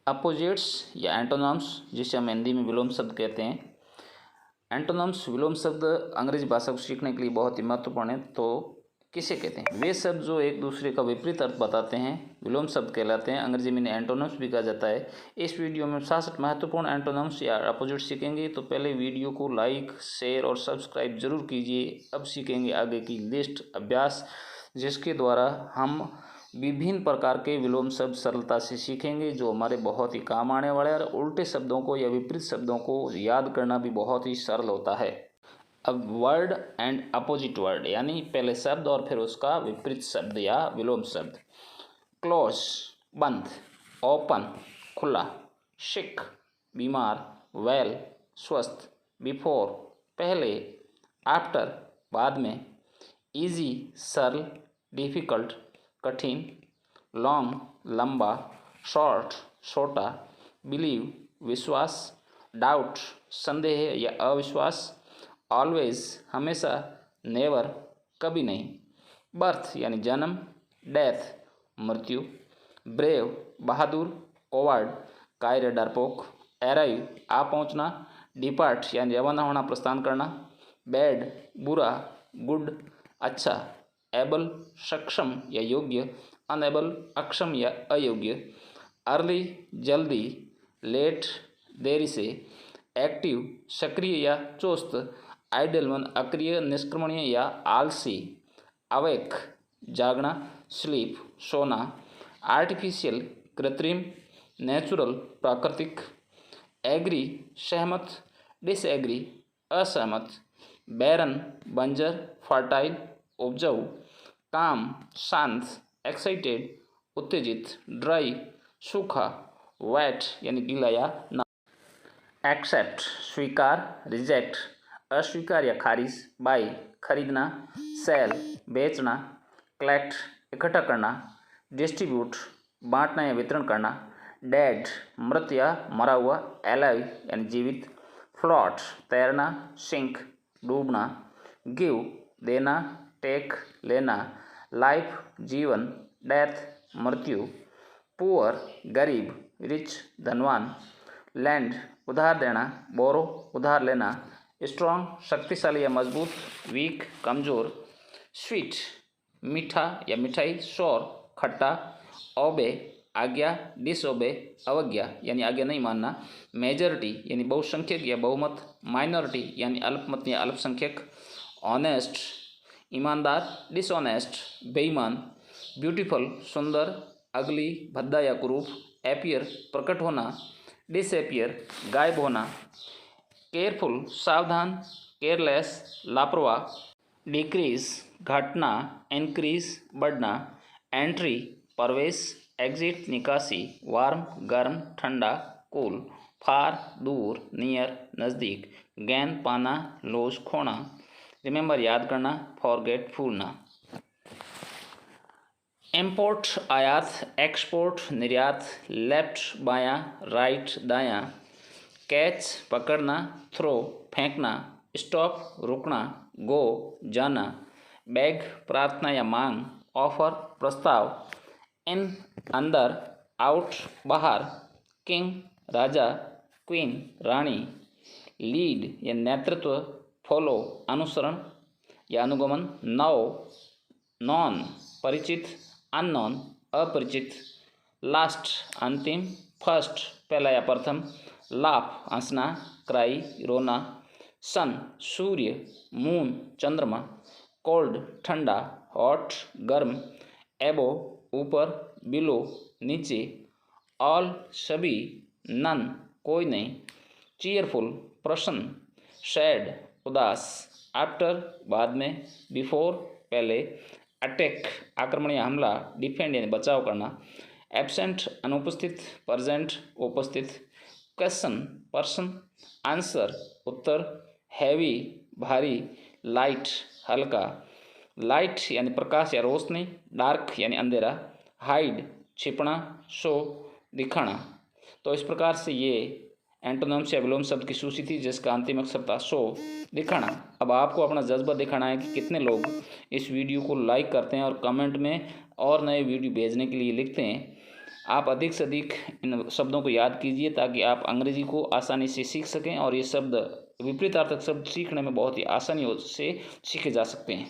Opposites या antonyms, जिसे हम हिंदी में विलोम शब्द कहते हैं। एंटोनम्स विलोम शब्द अंग्रेजी भाषा को सीखने के लिए बहुत ही महत्वपूर्ण है। तो किसे कहते हैं? वे शब्द जो एक दूसरे का विपरीत अर्थ बताते हैं विलोम शब्द कहलाते हैं। अंग्रेजी में इन्हें एंटोनम्स भी कहा जाता है। इस वीडियो में 66 महत्वपूर्ण एंटोनम्स या अपोजिट सीखेंगे। तो पहले वीडियो को लाइक, शेयर और सब्सक्राइब जरूर कीजिए। अब सीखेंगे आगे की लिस्ट अभ्यास, जिसके द्वारा हम विभिन्न प्रकार के विलोम शब्द सरलता से सीखेंगे, जो हमारे बहुत ही काम आने वाले हैं। और उल्टे शब्दों को या विपरीत शब्दों को याद करना भी बहुत ही सरल होता है। अब वर्ड एंड अपोजिट वर्ड, यानी पहले शब्द और फिर उसका विपरीत शब्द या विलोम शब्द। क्लोज बंद, ओपन खुला, सिक बीमार, वेल स्वस्थ, बिफोर पहले, आफ्टर बाद में, इजी सरल, डिफ़िकल्ट कठिन, लॉन्ग लंबा, शॉर्ट छोटा, बिलीव विश्वास, डाउट संदेह या अविश्वास, ऑलवेज हमेशा, नेवर कभी नहीं, बर्थ यानी जन्म, डेथ मृत्यु, ब्रेव बहादुर, कोवार्ड कायर डरपोक, अराइव आ पहुँचना, डिपार्ट यानी रवाना होना प्रस्थान करना, बैड बुरा, गुड अच्छा, एबल सक्षम या योग्य, अनएबल अक्षम या अयोग्य, अर्ली जल्दी, लेट देरी से, एक्टिव सक्रिय या चुस्त, आइडल मन अक्रिय निष्क्रमणीय या आलसी, अवेक जागना, स्लीप सोना, आर्टिफिशियल कृत्रिम, नेचुरल प्राकृतिक, एग्री सहमत, डिसएग्री असहमत, बैरन बंजर, फर्टाइल उपजाऊ, काम शांत, एक्साइटेड उत्तेजित, ड्राई सूखा, वेट यानी गीला या ना, एक्सेप्ट स्वीकार, रिजेक्ट अस्वीकार या खारिज, बाई खरीदना, सेल बेचना, कलेक्ट इकट्ठा करना, डिस्ट्रीब्यूट बांटना या वितरण करना, डेड मृत या मरा हुआ, एलाइव यानी जीवित, फ्लोट तैरना, सिंक डूबना, गिव देना, टेक लेना, लाइफ जीवन, डेथ मृत्यु, पुअर गरीब, रिच धनवान, लैंड उधार देना, बोरो उधार लेना, स्ट्रॉन्ग शक्तिशाली या मजबूत, वीक कमजोर, स्वीट मीठा या मिठाई, शोर खट्टा, ओबे आज्ञा, डिसओबे अवज्ञा यानी आज्ञा नहीं मानना, मेजॉरिटी यानी बहुसंख्यक या बहुमत, माइनॉरिटी यानी अल्पमत या अल्पसंख्यक, ऑनेस्ट ईमानदार, डिसऑनेस्ट बेईमान, ब्यूटीफुल सुंदर, अगली भद्दा या कुरूप, एपियर प्रकट होना, डिसएपियर गायब होना, केयरफुल सावधान, केयरलेस लापरवाह, डिक्रीज घटना, इंक्रीज बढ़ना, एंट्री प्रवेश, एग्जिट निकासी, वार्म गर्म ठंडा, कूल फार दूर, नियर नज़दीक, गेन पाना, लॉस खोना, रिमेंबर याद करना, फॉरगेट भूलना। इम्पोर्ट आयात, एक्सपोर्ट निर्यात, लेफ्ट बायां, राइट दायां, कैच पकड़ना, थ्रो फेंकना, स्टॉप रुकना, गो जाना, बैग प्रार्थना या मांग, ऑफर प्रस्ताव, इन अंदर, आउट बाहर, किंग राजा, क्वीन रानी, लीड या नेतृत्व, फॉलो अनुसरण या अनुगमन, नो नॉन परिचित, अननोन अपरिचित, लास्ट अंतिम, फर्स्ट पहला या प्रथम, लाफ हंसना, क्राई रोना, सन सूर्य, मून चंद्रमा, कोल्ड ठंडा, हॉट गर्म, एबो ऊपर, बिलो नीचे, ऑल सभी, नन कोई नहीं, चीयरफुल प्रसन्न, सैड उदास, आफ्टर बाद में, बिफोर पहले, अटैक आक्रमण या हमला, डिफेंड यानी बचाव करना, एब्सेंट अनुपस्थित, प्रेजेंट उपस्थित, क्वेश्चन पर्सन, आंसर उत्तर, हैवी भारी, लाइट हल्का, लाइट यानी प्रकाश या रोशनी, डार्क यानी अंधेरा, हाइड छिपना, शो दिखाना। तो इस प्रकार से ये एंटोनिम्स या विलोम शब्द की सूची थी, जिसका अंतिम अक्षर था शो दिखाना। अब आपको अपना जज्बा दिखाना है कि कितने लोग इस वीडियो को लाइक करते हैं और कमेंट में और नए वीडियो भेजने के लिए लिखते हैं। आप अधिक से अधिक इन शब्दों को याद कीजिए ताकि आप अंग्रेजी को आसानी से सीख सकें और ये शब्द विपरीतार्थक शब्द सीखने में बहुत ही आसानी से सीखे जा सकते हैं।